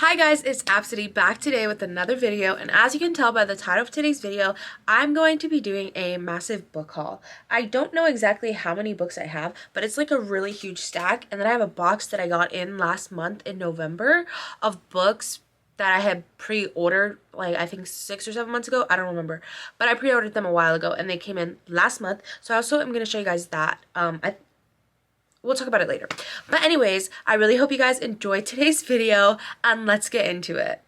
Hi guys, it's Absidy back today with another video, and as you can tell by the title of today's video, I'm going to be doing a massive book haul. I don't know exactly how many books I have, but it's like a really huge stack, and then I have a box that I got in last month in November of books that I had pre-ordered like I think 6 or 7 months ago. I don't remember, but I pre-ordered them a while ago and they came in last month, so I also am going to show you guys that. We'll talk about it later. But anyways, I really hope you guys enjoyed today's video, and let's get into it.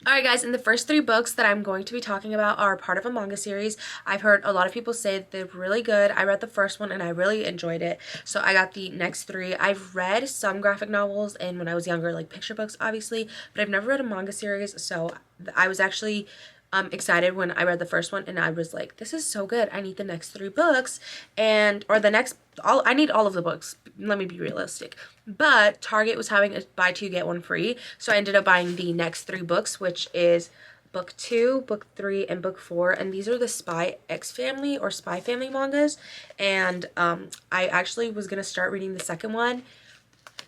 Alright guys, and the first 3 books that I'm going to be talking about are part of a manga series. I've heard a lot of people say they're really good. I read the first one and I really enjoyed it, so I got the next 3. I've read some graphic novels and when I was younger, like picture books obviously, but I've never read a manga series, so I was actually excited when I read the first one, and I was like, this is so good, I need the next 3 books, I need all of the books, let me be realistic, but Target was having a buy 2 get 1 free, so I ended up buying the next 3 books, which is book 2, book 3, and book 4, and these are the Spy X Family or Spy Family mangas, and I actually was gonna start reading the second one.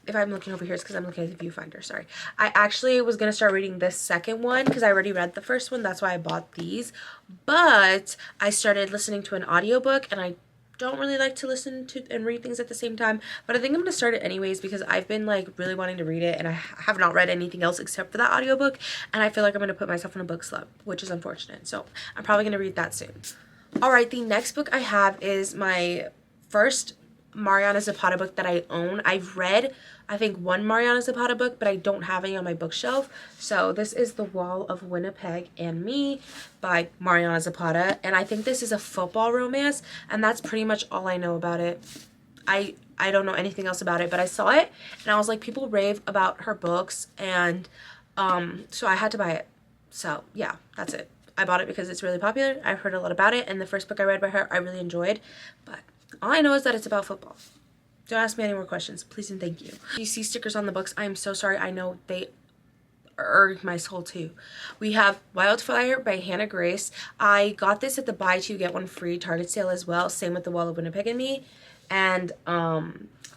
If I'm looking over here, it's because I'm looking at the viewfinder, sorry. I actually was going to start reading this second one because I already read the first one. That's why I bought these. But I started listening to an audiobook, and I don't really like to listen to and read things at the same time. But I think I'm going to start it anyways because I've been like really wanting to read it, and I have not read anything else except for that audiobook. And I feel like I'm going to put myself in a book slump, which is unfortunate. So I'm probably going to read that soon. Alright, the next book I have is my first Mariana Zapata book that I own. I've read, I think, 1 Mariana Zapata book, but I don't have any on my bookshelf. So this is The Wall of Winnipeg and Me by Mariana Zapata, and I think this is a football romance, and that's pretty much all I know about it. I don't know anything else about it, but I saw it and I was like, people rave about her books, and so I had to buy it. So yeah, that's it. I bought it because it's really popular. I've heard a lot about it, and the first book I read by her I really enjoyed, but all I know is that it's about football. Don't ask me any more questions, please and thank you. You see stickers on the books. I am so sorry. I know they irk my soul too. We have Wildfire by Hannah Grace. I got this at the buy 2 get 1 free Target sale as well. Same with The Wall of Winnipeg and Me. And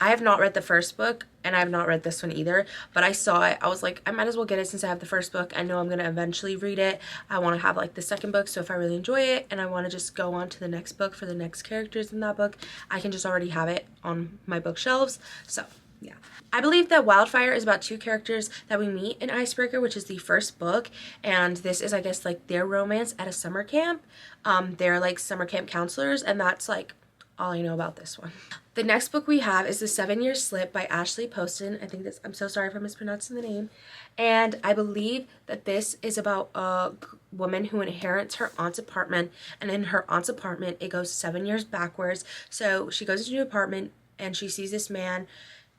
I have not read the first book, and I have not read this one either, but I saw it. I was like, I might as well get it since I have the first book. I know I'm going to eventually read it. I want to have like the second book, so if I really enjoy it and I want to just go on to the next book for the next characters in that book, I can just already have it on my bookshelves. So yeah. I believe that Wildfire is about 2 characters that we meet in Icebreaker, which is the first book, and this is, I guess, like their romance at a summer camp. They're like summer camp counselors, and that's like all I know about this one. The next book we have is The 7-Year Slip by Ashley Poston. I think I'm so sorry if I'm mispronouncing the name. And I believe that this is about a woman who inherits her aunt's apartment, and in her aunt's apartment it goes 7 years backwards. So she goes into an apartment and she sees this man,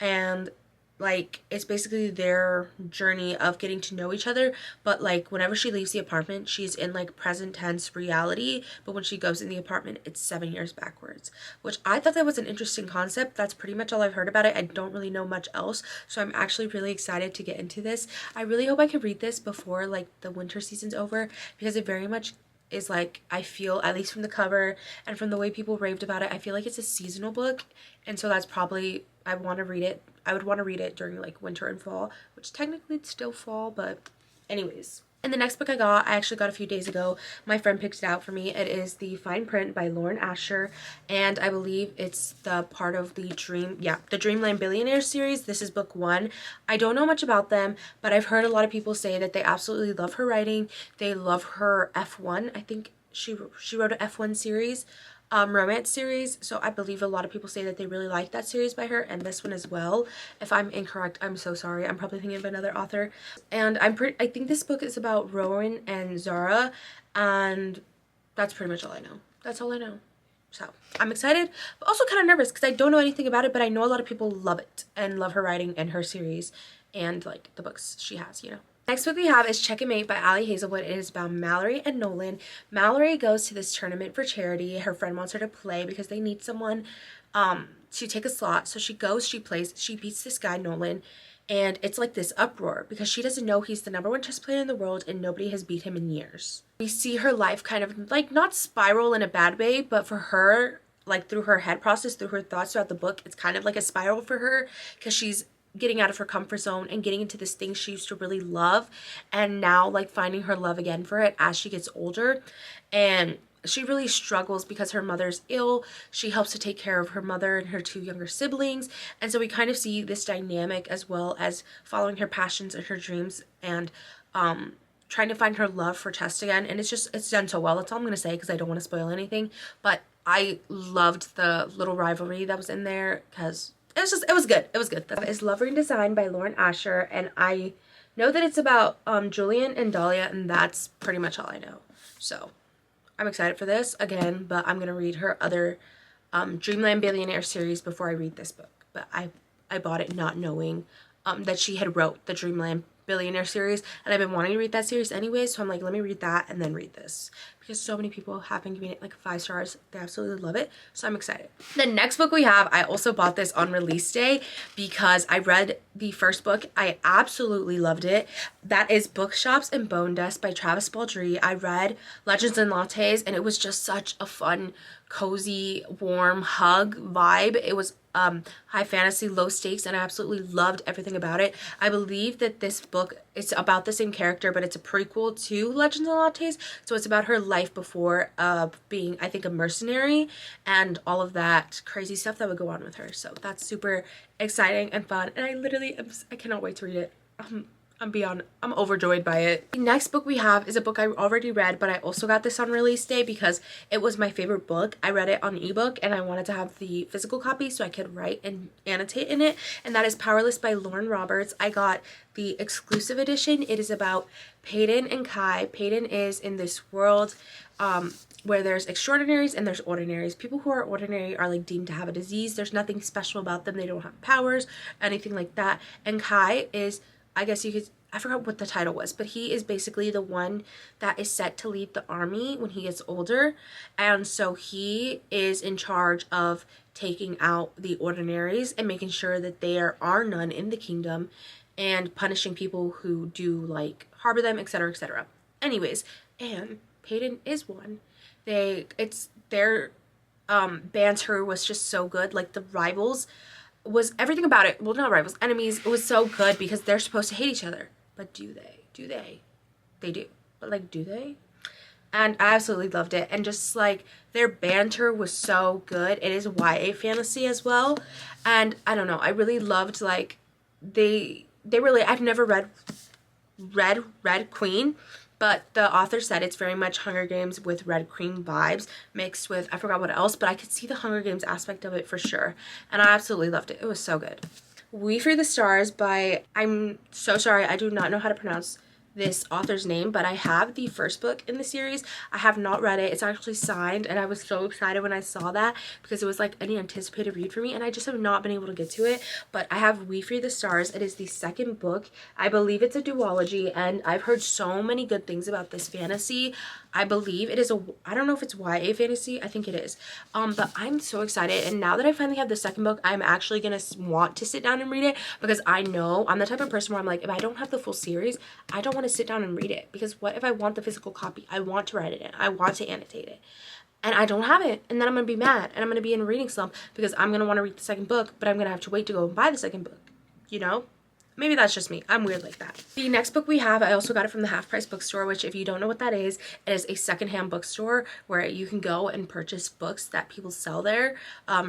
and like it's basically their journey of getting to know each other, but like whenever she leaves the apartment she's in like present tense reality, but when she goes in the apartment it's 7 years backwards, which I thought that was an interesting concept. That's pretty much all I've heard about it. I don't really know much else, so I'm actually really excited to get into this. I really hope I can read this before like the winter season's over, because it very much is like, I feel, at least from the cover and from the way people raved about it, I feel like it's a seasonal book, and so that's probably, I want to read it. I would want to read it during like winter and fall, which technically it's still fall, but anyways. And the next book I actually got a few days ago. My friend picked it out for me. It is The Fine Print by Lauren Asher, and I believe it's the part of the Dreamland Billionaire series. This is book 1. I don't know much about them, but I've heard a lot of people say that they absolutely love her writing. They love her F1. I think she wrote an F1 series. Romance series, so I believe a lot of people say that they really like that series by her, and this one as well. If I'm incorrect, I'm so sorry. I'm probably thinking of another author, and I think this book is about Rowan and Zara, and that's pretty much all I know. That's all I know. So I'm excited, but also kind of nervous because I don't know anything about it, but I know a lot of people love it and love her writing and her series and like the books she has, you know. Next book we have is Checkmate by Ali Hazelwood. It is about Mallory and Nolan. Mallory goes to this tournament for charity. Her friend wants her to play because they need someone to take a slot. So she goes, she plays, she beats this guy, Nolan, and it's like this uproar because she doesn't know he's the #1 chess player in the world and nobody has beat him in years. We see her life kind of like not spiral in a bad way, but for her, like through her head process, through her thoughts throughout the book, it's kind of like a spiral for her because she's getting out of her comfort zone and getting into this thing she used to really love, and now like finding her love again for it as she gets older. And she really struggles because her mother's ill. She helps to take care of her mother and her two younger siblings, and so we kind of see this dynamic as well as following her passions and her dreams, and trying to find her love for chess again. And it's done so well. That's all I'm gonna say because I don't want to spoil anything, but I loved the little rivalry that was in there because it was good. It was good. That is Love Ring Design by Lauren Asher, and I know that it's about Julian and Dahlia, and that's pretty much all I know. So I'm excited for this again, but I'm gonna read her other Dreamland Billionaire series before I read this book. But I bought it not knowing that she had wrote the Dreamland Billionaire series, and I've been wanting to read that series anyway, so I'm like, let me read that and then read this because so many people have been giving it like 5 stars. They absolutely love it, so I'm excited. The next book we have, I also bought this on release day because I read the first book. I absolutely loved it. That is Bookshops and Bone Dust by Travis Baldree. I read Legends and Lattes, and it was just such a fun, cozy, warm hug vibe. It was high fantasy, low stakes, and I absolutely loved everything about it. I believe that this book, it's about the same character, but it's a prequel to Legends and Lattes, so it's about her life before being, I think, a mercenary and all of that crazy stuff that would go on with her. So that's super exciting and fun, and I cannot wait to read it. I'm overjoyed by it. The next book we have is a book I already read, but I also got this on release day because it was my favorite book. I read it on ebook and I wanted to have the physical copy so I could write and annotate in it, and that is Powerless by Lauren Roberts. I got the exclusive edition. It is about Peyton and Kai. Peyton is in this world where there's extraordinaries and there's ordinaries. People who are ordinary are like deemed to have a disease. There's nothing special about them. They don't have powers, anything like that. And Kai is, I guess you could, I forgot what the title was, but he is basically the one that is set to lead the army when he gets older. And so he is in charge of taking out the ordinaries and making sure that there are none in the kingdom and punishing people who do like harbor them, etc., etc. Anyways, and Peyton is one. Their banter was just so good. Like the rivals was everything about it. Well, not rivals, enemies. It was so good because they're supposed to hate each other. But do they? Do they? They do. But like, do they? And I absolutely loved it. And just like their banter was so good. It is YA fantasy as well. And I don't know. I really loved like they really, I've never read Red Queen, but the author said it's very much Hunger Games with Red Queen vibes mixed with, I forgot what else, but I could see the Hunger Games aspect of it for sure. And I absolutely loved it. It was so good. We Fear the Stars by, I'm so sorry, I do not know how to pronounce this author's name, but I have the first book in the series. I have not read it. It's actually signed, and I was so excited when I saw that because it was like an anticipated read for me, and I just have not been able to get to it. But I have We Fear the Stars. It is the second book. I believe it's a duology, and I've heard so many good things about this fantasy. I believe it is a, I don't know if it's YA fantasy. I think it is. But I'm so excited, and now that I finally have the second book, I'm actually gonna want to sit down and read it because I know I'm the type of person where I'm like, if I don't have the full series, I don't want to sit down and read it, because what if I want the physical copy? I want to write it in. I want to annotate it. And I don't have it. And then I'm going to be mad. And I'm going to be in a reading slump because I'm going to want to read the second book, but I'm going to have to wait to go and buy the second book. You know? Maybe that's just me. I'm weird like that. The next book we have, I also got it from the Half Price Bookstore, which if you don't know what that is, it is a secondhand bookstore where you can go and purchase books that people sell there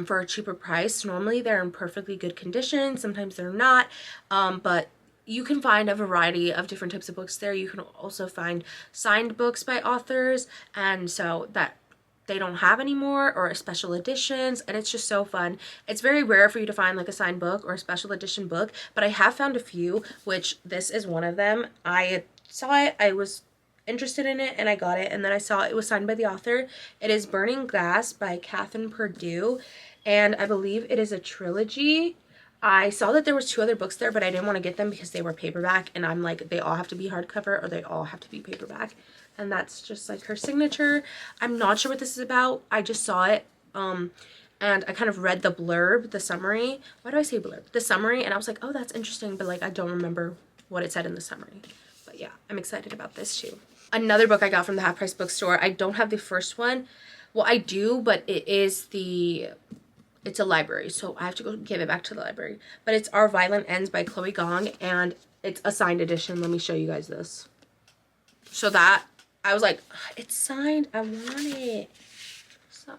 for a cheaper price. Normally they're in perfectly good condition. Sometimes they're not. But you can find a variety of different types of books there. You can also find signed books by authors, and so that they don't have anymore, or special editions, and it's just so fun. It's very rare for you to find like a signed book or a special edition book, but I have found a few, which this is one of them. I saw it, I was interested in it, and I got it, and then I saw it was signed by the author. It is Burning Glass by Catherine Purdue, and I believe it is a trilogy. I saw that there was 2 other books there, but I didn't want to get them because they were paperback, and I'm like, they all have to be hardcover or they all have to be paperback. And that's just like her signature. I'm not sure what this is about. I just saw it and I kind of read the blurb, the summary. Why do I say blurb? The summary, and I was like, oh, that's interesting, but like I don't remember what it said in the summary. But yeah, I'm excited about this too. Another book I got from the Half Price Bookstore. I don't have the first one, Well, I do, but it's a library, so I have to go give it back to the library. But it's Our Violent Ends by Chloe Gong, and it's a signed edition. Let me show you guys this. So that, I was like, it's signed, I want it. So,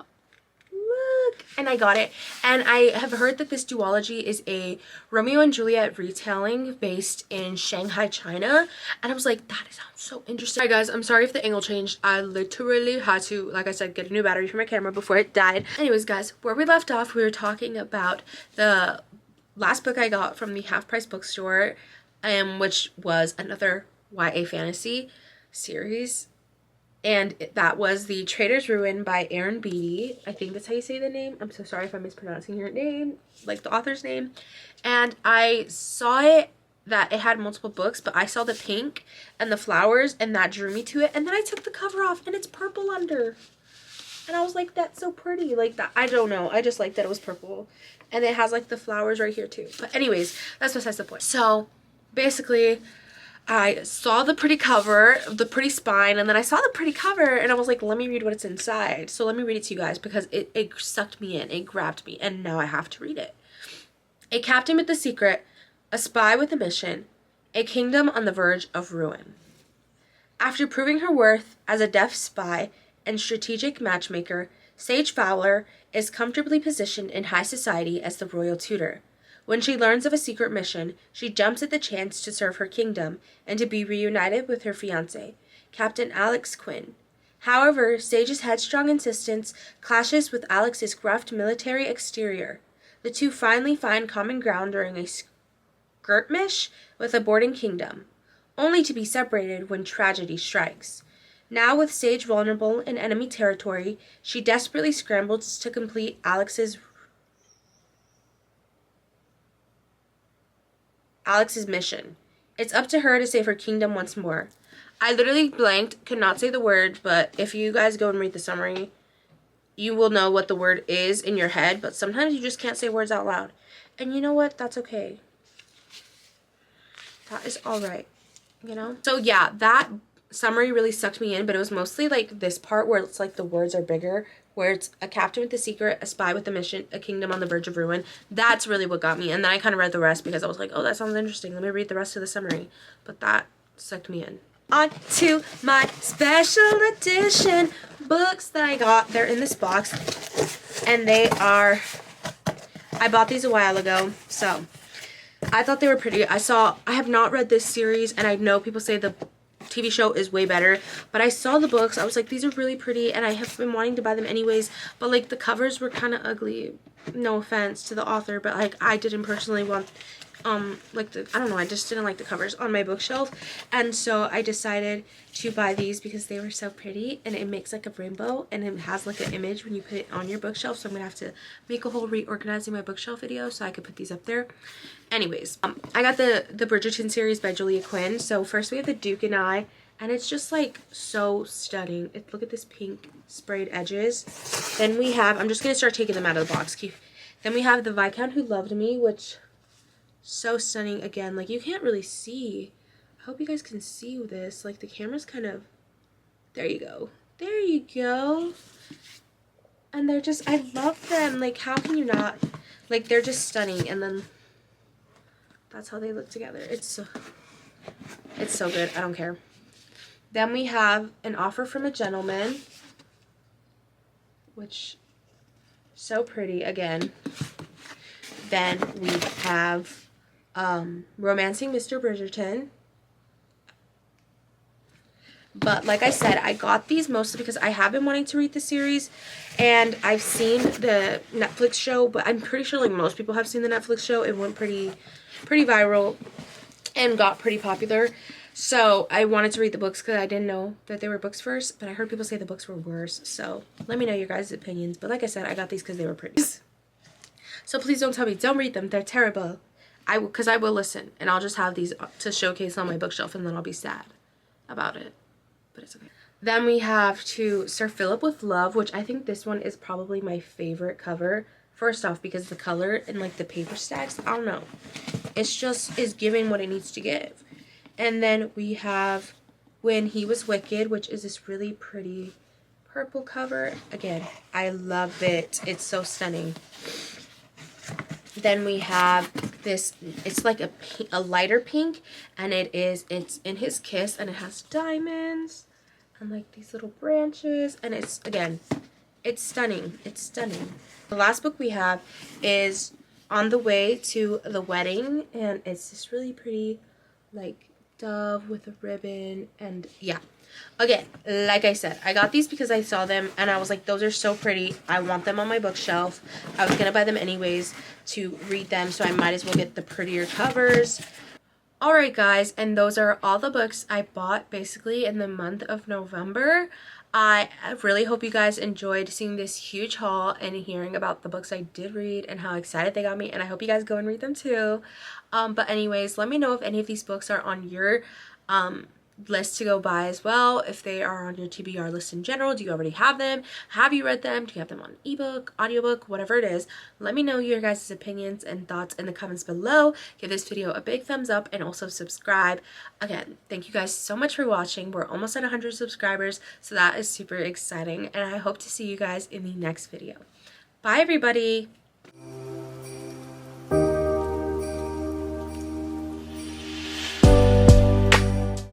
look, and I got it. And I have heard that this duology is a Romeo and Juliet retelling based in Shanghai, China. And I was like, that sounds so interesting. Alright guys, I'm sorry if the angle changed. I literally had to, like I said, get a new battery for my camera before it died. Anyways guys, where we left off, we were talking about the last book I got from the Half Price bookstore, which was another YA fantasy series, and that was the Traitor Ruin by Erin Beatty. I think that's how you say the name. I'm so sorry if I'm mispronouncing your name, like the author's name. And I saw it that it had multiple books, but I saw the pink and the flowers and that drew me to it. And then I took the cover off and it's purple under, and I was like, that's so pretty. Like that, I don't know, I just like that it was purple, and it has like the flowers right here too. But anyways, that's besides the point. So basically, I saw the pretty cover, the pretty spine, and then I saw the pretty cover, and I was like, let me read what it's inside. So let me read it to you guys, because it sucked me in, it grabbed me, and now I have to read it. A captain with a secret, a spy with a mission, a kingdom on the verge of ruin. After proving her worth as a deft spy and strategic matchmaker, Sage Fowler is comfortably positioned in high society as the royal tutor. When she learns of a secret mission, she jumps at the chance to serve her kingdom and to be reunited with her fiancé, Captain Alex Quinn. However, Sage's headstrong insistence clashes with Alex's gruff military exterior. The two finally find common ground during a skirmish with a boarding kingdom, only to be separated when tragedy strikes. Now with Sage vulnerable in enemy territory, she desperately scrambles to complete Alex's mission. It's up to her to save her kingdom once more. I literally blanked, could not say the word, but if you guys go and read the summary, you will know what the word is in your head, but sometimes you just can't say words out loud. And you know what? That's okay. That is alright, you know? So yeah, that summary really sucked me in, but it was mostly like this part where it's like the words are bigger, where it's a captain with a secret, a spy with a mission, a kingdom on the verge of ruin. That's really what got me. And then I kind of read the rest because I was like, oh, that sounds interesting. Let me read the rest of the summary. But that sucked me in. On to my special edition books that I got. They're in this box. And they are, I bought these a while ago. So I thought they were pretty. I have not read this series, and I know people say the TV show is way better, but I saw the books. I was like, these are really pretty, and I have been wanting to buy them anyways, but like the covers were kind of ugly. No offense to the author, but like I didn't personally want like I don't know, I just didn't like the covers on my bookshelf, and so I decided to buy these because they were so pretty, and it makes like a rainbow, and it has like an image when you put it on your bookshelf. So I'm gonna have to make a whole reorganizing my bookshelf video so I could put these up there. Anyways, I got the Bridgerton series by Julia Quinn. So first we have the Duke and I, and it's just like so stunning. Look at this pink sprayed edges. Then we have, I'm just gonna start taking them out of the box. Then we have the Viscount Who Loved Me, which so stunning. Again, like you can't really see. I hope you guys can see this. Like the camera's kind of, there you go. There you go. And they're just, I love them. Like how can you not? Like they're just stunning. And then that's how they look together. It's so good. I don't care. Then we have An Offer from a Gentleman, which so pretty again. Then we have Romancing Mr. Bridgerton. But like I said, I got these mostly because I have been wanting to read the series, and I've seen the Netflix show, but I'm pretty sure like most people have seen the Netflix show. It went pretty viral and got pretty popular. So I wanted to read the books because I didn't know that they were books first, but I heard people say the books were worse. So let me know your guys' opinions. But like I said, I got these because they were pretty. So please don't tell me, don't read them. They're terrible. Because I will listen, and I'll just have these to showcase on my bookshelf, and then I'll be sad about it. But it's okay. Then we have to Sir Philip with Love, which I think this one is probably my favorite cover. First off, because the color and like the paper stacks, I don't know. It's just is giving what it needs to give. And then we have When He Was Wicked, which is this really pretty purple cover. Again, I love it. It's so stunning. Then we have this, it's like a lighter pink, and it's in his kiss, and it has diamonds and like these little branches, and it's, again, it's stunning. It's stunning. The last book we have is On the Way to the Wedding, and it's this really pretty like dove with a ribbon. And yeah, again, like I said, I got these because I saw them and I was like, those are so pretty. I want them on my bookshelf. I was gonna buy them anyways to read them, so I might as well get the prettier covers. Alright guys, and those are all the books I bought basically in the month of November. I really hope you guys enjoyed seeing this huge haul and hearing about the books I did read and how excited they got me, and I hope you guys go and read them too. But anyways, let me know if any of these books are on your list to go buy as well. If they are on your TBR list in general, do you already have them? Have you read them? Do you have them on ebook, audiobook, whatever it is? Let me know your guys' opinions and thoughts in the comments below. Give this video a big thumbs up and also subscribe. Again, thank you guys so much for watching. We're almost at 100 subscribers, so that is super exciting, and I hope to see you guys in the next video. Bye everybody!